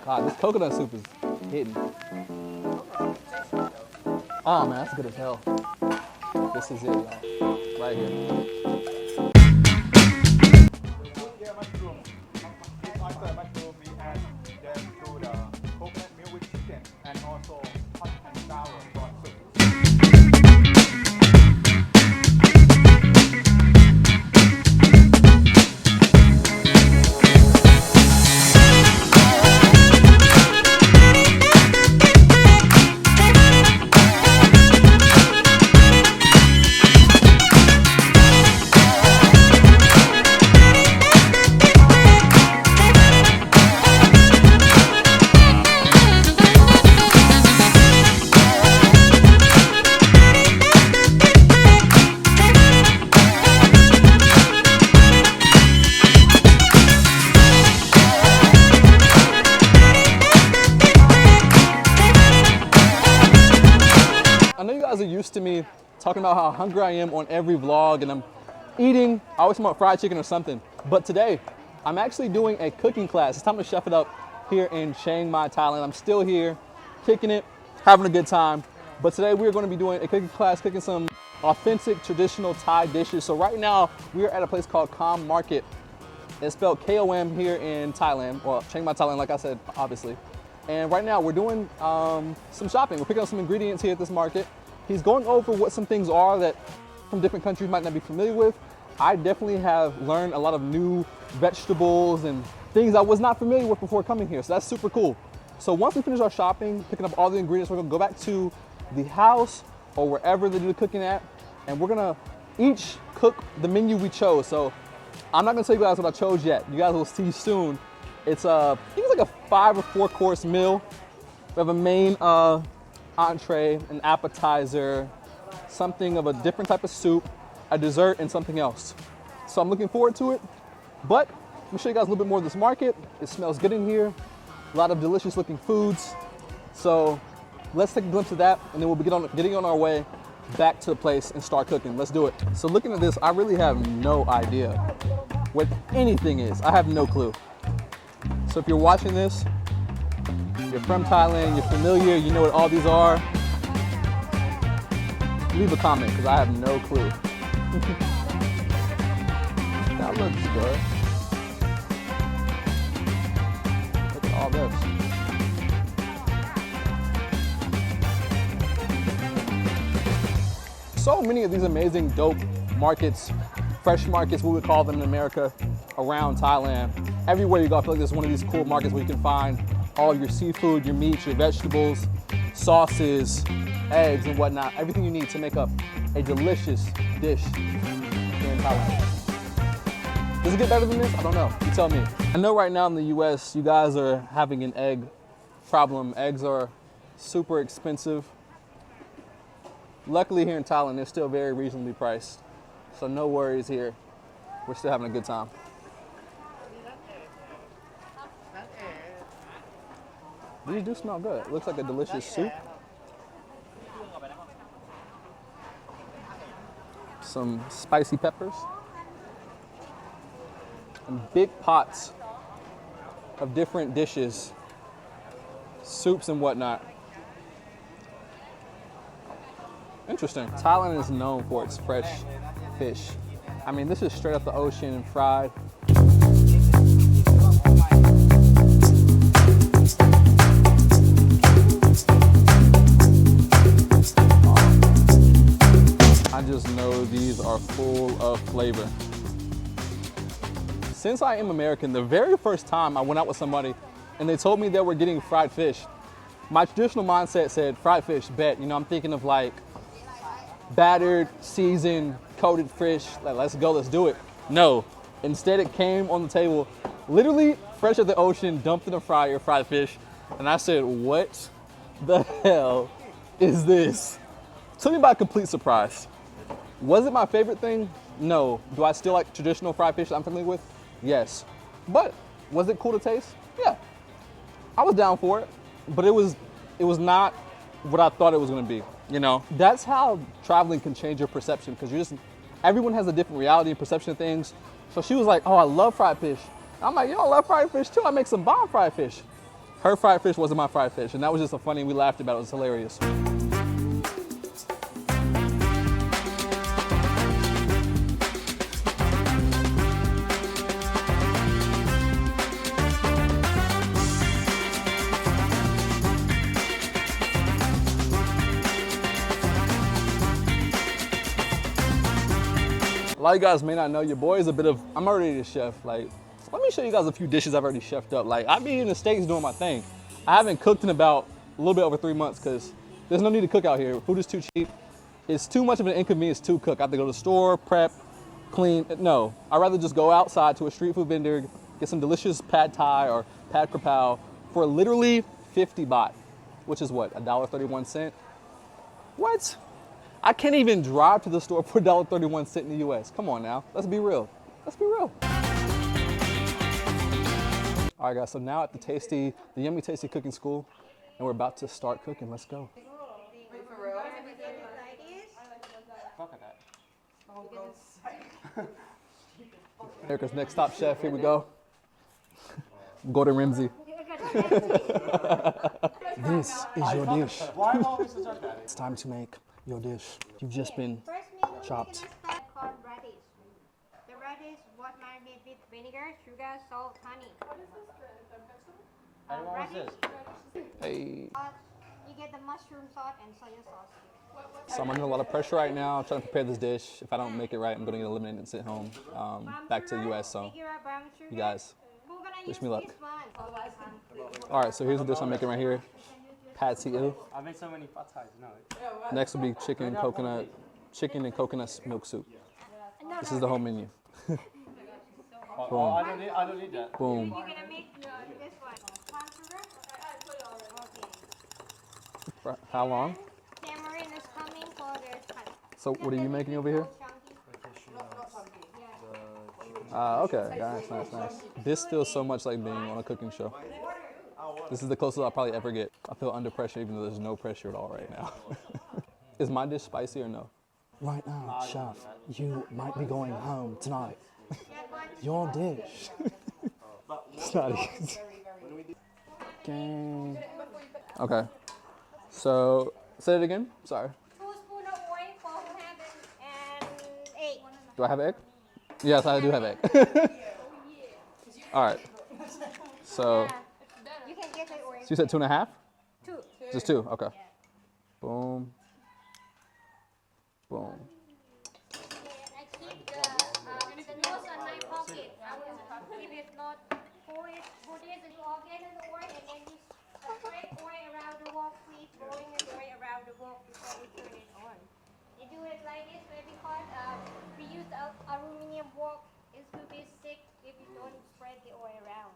God, this coconut soup is hitting. Oh man, that's good as hell. This is it, y'all. Right here. mushroom. This oyster mushroom we add them to the coconut milk with chicken and also hot and sour prawn soup. I know you guys are used to me talking about how hungry I am on every vlog and I'm eating. I always want fried chicken or something. But today, I'm actually doing a cooking class. It's time to chef it up here in Chiang Mai, Thailand. I'm still here, kicking it, having a good time. But today we're going to be doing a cooking class, cooking some authentic traditional Thai dishes. So right now, we're at a place called Kham Market. It's spelled K-O-M here in Thailand. Well, Chiang Mai, Thailand, like I said, obviously. And right now we're doing some shopping. We're picking up some ingredients here at this market. He's going over what some things are that from different countries might not be familiar with. I definitely have learned a lot of new vegetables and things I was not familiar with before coming here. So that's super cool. So once we finish our shopping, picking up all the ingredients, we're gonna go back to the house or wherever they do the cooking at, and we're gonna each cook the menu we chose. So I'm not gonna tell you guys what I chose yet. You guys will see soon. It's I think it's like a 5 or 4 course meal. We have a main entree, an appetizer, something of a different type of soup, a dessert, and something else. So I'm looking forward to it. But let me show you guys a little bit more of this market. It smells good in here. A lot of delicious looking foods. So let's take a glimpse of that, and then we'll be getting on our way back to the place and start cooking. Let's do it. So looking at this, I really have no idea what anything is. I have no clue. So if you're watching this, you're from Thailand, you're familiar, you know what all these are, leave a comment because I have no clue. That looks good. Look at all this. So many of these amazing dope markets, fresh markets, we would call them in America, around Thailand. Everywhere you go, I feel like there's one of these cool markets where you can find all of your seafood, your meats, your vegetables, sauces, eggs, and whatnot. Everything you need to make up a delicious dish here in Thailand. Does it get better than this? I don't know. You tell me. I know right now in the US, you guys are having an egg problem. Eggs are super expensive. Luckily here in Thailand, they're still very reasonably priced. So no worries here. We're still having a good time. These do smell good. It looks like a delicious soup. Some spicy peppers. And big pots of different dishes, soups and whatnot. Interesting. Thailand is known for its fresh fish. I mean, this is straight up the ocean and fried. I just know these are full of flavor. Since I am American, the very first time I went out with somebody and they told me they were getting fried fish, my traditional mindset said fried fish, bet. You know, I'm thinking of like battered, seasoned, coated fish. Like, let's go, let's do it. No, instead it came on the table, literally fresh out the ocean, dumped in a fryer, fried fish. And I said, what the hell is this? Took me by a complete surprise. Was it my favorite thing? No. Do I still like traditional fried fish that I'm familiar with? Yes. But was it cool to taste? Yeah. I was down for it, but it was not what I thought it was gonna be, you know? That's how traveling can change your perception, because everyone has a different reality and perception of things. So she was like, oh, I love fried fish. I'm like, yo, I love fried fish too. I make some bomb fried fish. Her fried fish wasn't my fried fish, and that was just a funny, we laughed about it, it was hilarious. A lot of you guys may not know, your boy is a bit of, I'm already a chef. Like, let me show you guys a few dishes I've already chefed up. Like, I be in the States doing my thing. I haven't cooked in about a little bit over 3 months because there's no need to cook out here. Food is too cheap. It's too much of an inconvenience to cook. I have to go to the store, prep, clean. No, I'd rather just go outside to a street food vendor, get some delicious pad thai or pad krapao for literally 50 baht, which is what, $1.31? What? I can't even drive to the store for $1.31 in the US. Come on now, let's be real. Let's be real. All right guys, so now at the Yummy Tasty Cooking School, and we're about to start cooking. Let's go. Erica's next top chef, here we go. Gordon Ramsay. This is your dish. It's time to make your dish. You've just been chopped. Called radish. The radish was marinated with vinegar, sugar, salt, honey. What is this? Radish. Hey. You get the mushroom sauce and soy sauce. So I'm under a lot of pressure right now. I'm trying to prepare this dish. If I don't make it right, I'm gonna get eliminated and sit home, back to the US. So you guys, wish me luck. All right, so here's the dish I'm making right here. Pad see ew. I made so many pad thais, no. Next will be chicken and coconut milk soup. This is the whole menu. I don't need that. Boom. You're gonna make this one. Palm sugar? Okay. For how long? Tamarind is coming for the cut. So what are you making over here? Okay, nice. This feels so much like being on a cooking show. This is the closest I'll probably ever get. I feel under pressure even though there's no pressure at all right now. Is my dish spicy or no? Right now, chef, you might be going home tonight. Your dish. It's not easy. Okay. So, say it again. Sorry. 2 spoons of oil, 4 ham and egg. Do I have egg? Yes, I do have egg. All right. So, You can get the oil. so you said 2.5? 2. Just 2? Okay. Boom. Boom. I keep the nose on my pocket. I will keep it not pour it and all get in the oil and then you spread oil around the wok, please blowing the oil around the wok before we turn it on. You do it like this because we use aluminum wok. It will be stick if you don't spread the oil around.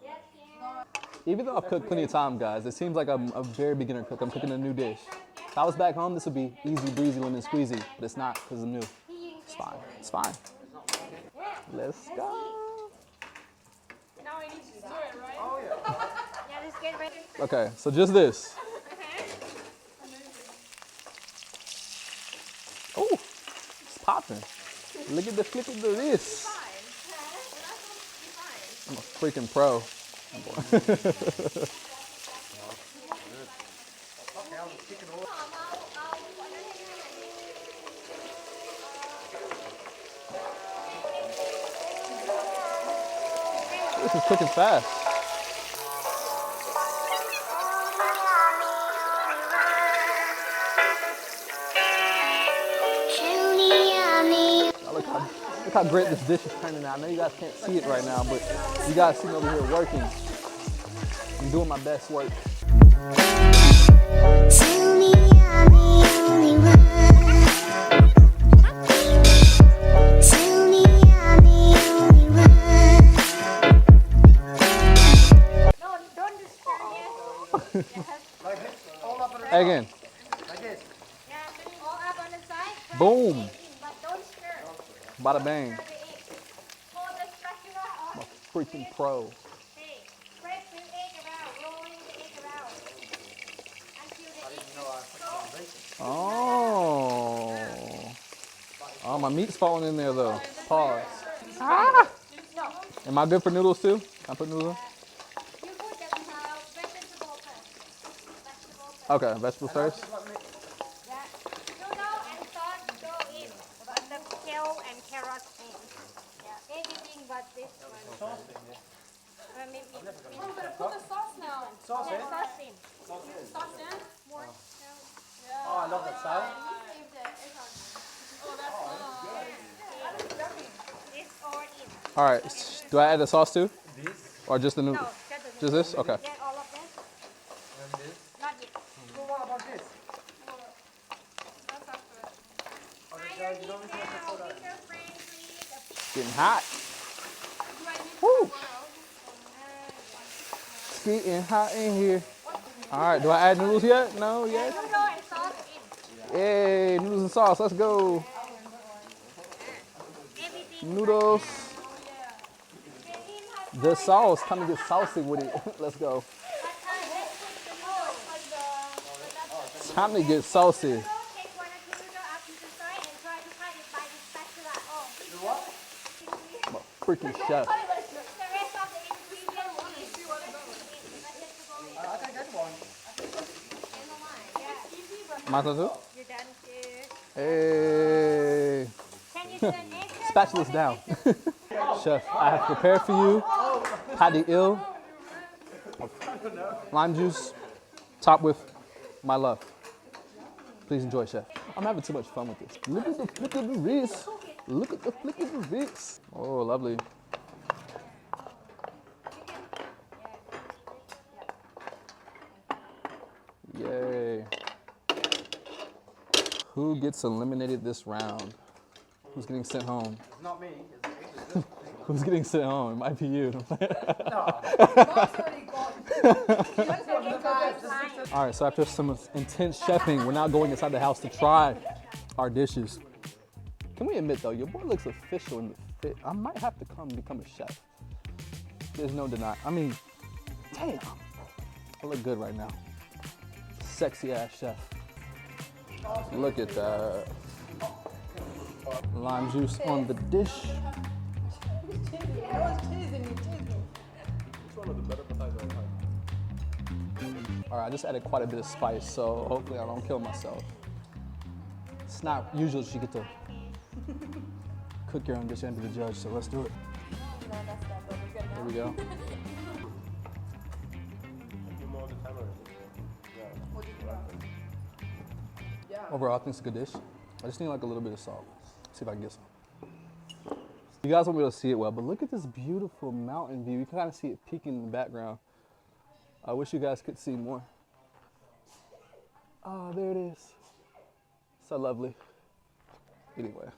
Yes, yeah. Even though I've cooked plenty of time, guys, it seems like I'm a very beginner cook. I'm cooking a new dish. If I was back home, this would be easy breezy, lemon squeezy, but it's not because I'm new. It's fine. It's fine. Let's go. Now I need to stir it, right? Oh, yeah. Yeah, let's get ready. Okay, so just this. Oh, it's popping. Look at the flip of this. I'm a freaking pro. This is cooking fast. Look how great this dish is turning out. I know you guys can't see it right now, but you guys see me over here working. I'm doing my best work. Again. Boom. Bada bang. I'm a freaking pro. Oh. Oh, my meat's falling in there though. Pause. Ah. Am I good for noodles too? Can I put noodles in? Okay, vegetables first. Yeah. Noodle and sauce go in. But the kale and carrot in. Yeah. Everything but this one. Maybe. Oh, we're gonna put the sauce now. Sauce in? Sauce in. Sauce in? More. Yeah. Oh, I love that sound. He saved it. It's on. Oh, that's nice. That is yummy. This all in. All right. Do I add the sauce too? This Or just the noodle? No, just the Just this? Okay. Get all of them? and this. Not yet. So what about this? That's after it. Higher heat now. Winter friend, please. Getting hot. Do I need Woo. to It's getting hot in here. All right. Do I add noodles yet? No, yes. Noodle and sauce in. Yay, noodles and sauce. Let's go. Everything. Noodles. Get in hot. The sauce. Time to get saucy with it. Let's go. Time to get saucy. Take one or two noodle up to the side and try to cut it by this spatula. Oh, I'm a freaking chef. the rest of the ingredients is I can get one. Mine too? You're done, sis. Hey. Can you do an extra? Spatula's down. Chef, I have prepared for you patty ill, lime juice, topped with my love. Please enjoy, chef. I'm having too much fun with this. Look at the flick of the wrist. Look at the flick of the wrist. Oh, lovely. Yay. Who gets eliminated this round? Who's getting sent home? It's not me. It's Who's getting sent home? It might be you. All right, so after some intense chefing, we're now going inside the house to try our dishes. Can we admit though, your boy looks official in the fit. I might have to come become a chef. There's no denying. I mean, damn, I look good right now. Sexy ass chef. Look at that. Lime juice on the dish. All right, I just added quite a bit of spice, so hopefully I don't kill myself. It's not usual that you get to cook your own dish and be the judge, so let's do it. Here we go. Overall, I think it's a good dish. I just need like a little bit of salt. See if I can get some. You guys won't be able to see it well, but look at this beautiful mountain view. You can kind of see it peeking in the background. I wish you guys could see more. Oh, there it is. So lovely. Anyway.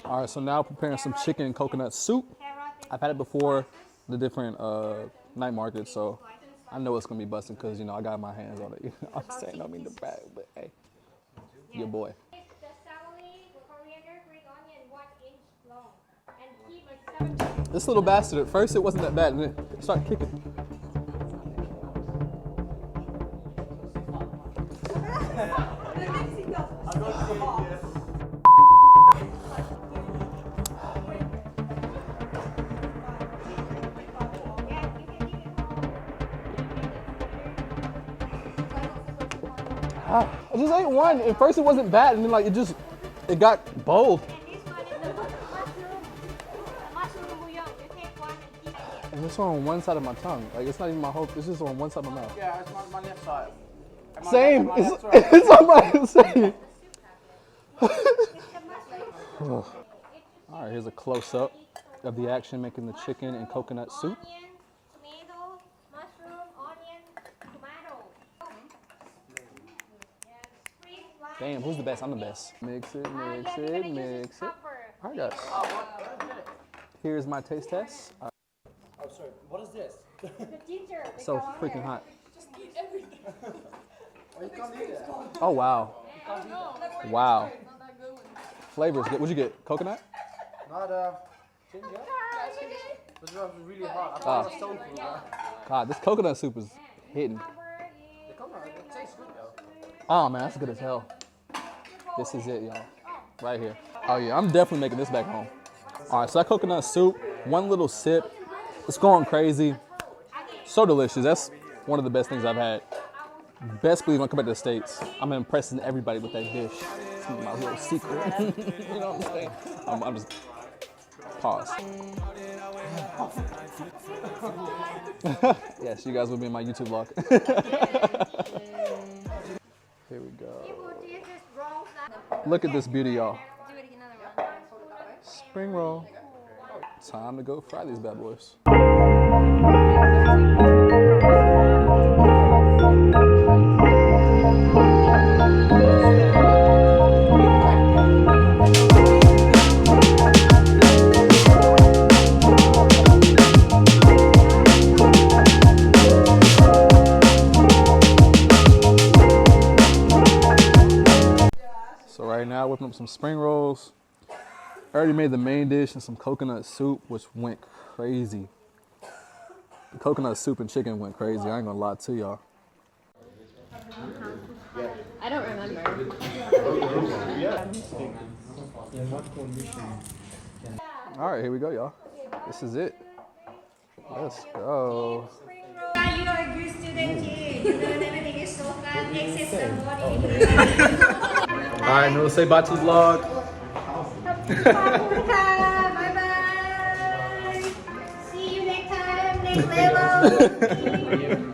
All right, so now preparing some chicken and coconut soup. I've had it before, the different night markets, so I know it's gonna be busting because, you know, I got my hands on it. I'm saying I don't mean to brag, but hey, your boy. The celery, coriander, green onion, 1 inch long. And keep a 7. This little bastard, at first it wasn't that bad, and then it started kicking. I just ate one. At first it wasn't bad, and then like it got bold. And this one is the mushroom. The mushroom bouillon. You take one and keep it. And it's on one side of my tongue. Like it's not even my whole. It's just on one side of my mouth. Yeah, it's my left side. And my Same. left- my left side. It's on my same. All right, here's a close-up of the action making the chicken and coconut soup. Onion, tomato, mushroom, onion, tomato. Yes. Damn, who's the best? I'm the best. Mix it, mix it, mix it. All right, guys. Here's my taste test. Oh, sorry. What is this? The ginger. the So garlic. freaking hot. Just eat everything. Oh, you can't eat it. Oh, wow. No. Wow. Not that good one. Flavors good. What'd you get? Coconut? Not ginger. This was really hot. I Ah. thought it was soul food. Right? God, this coconut soup is hitting. The coconut, it tastes good though. Oh, man, that's good as hell. This is it, y'all. Right here. Oh, yeah, I'm definitely making this back home. All right, so that coconut soup, one little sip. It's going crazy. So delicious. That's one of the best things I've had Best believe when I come back to the States, I'm impressing everybody with that dish. It's my little secret. You know what I'm saying? I'm just pause. Yes, you guys will be in my YouTube vlog. Here we go. This is wrong side. Look at this beauty, y'all. Do it another one. Spring roll. Time to go fry these bad boys. So right now, whipping up some spring rolls. I already made the main dish and some coconut soup, which went crazy. The coconut soup and chicken went crazy. I ain't gonna lie to y'all. I don't remember. All right, here we go, y'all. This is it. Let's go. You are a good student here. You learn everything is so fun except somebody. All right, no, say bye to the vlog. Bye bye. See you next time. Next level.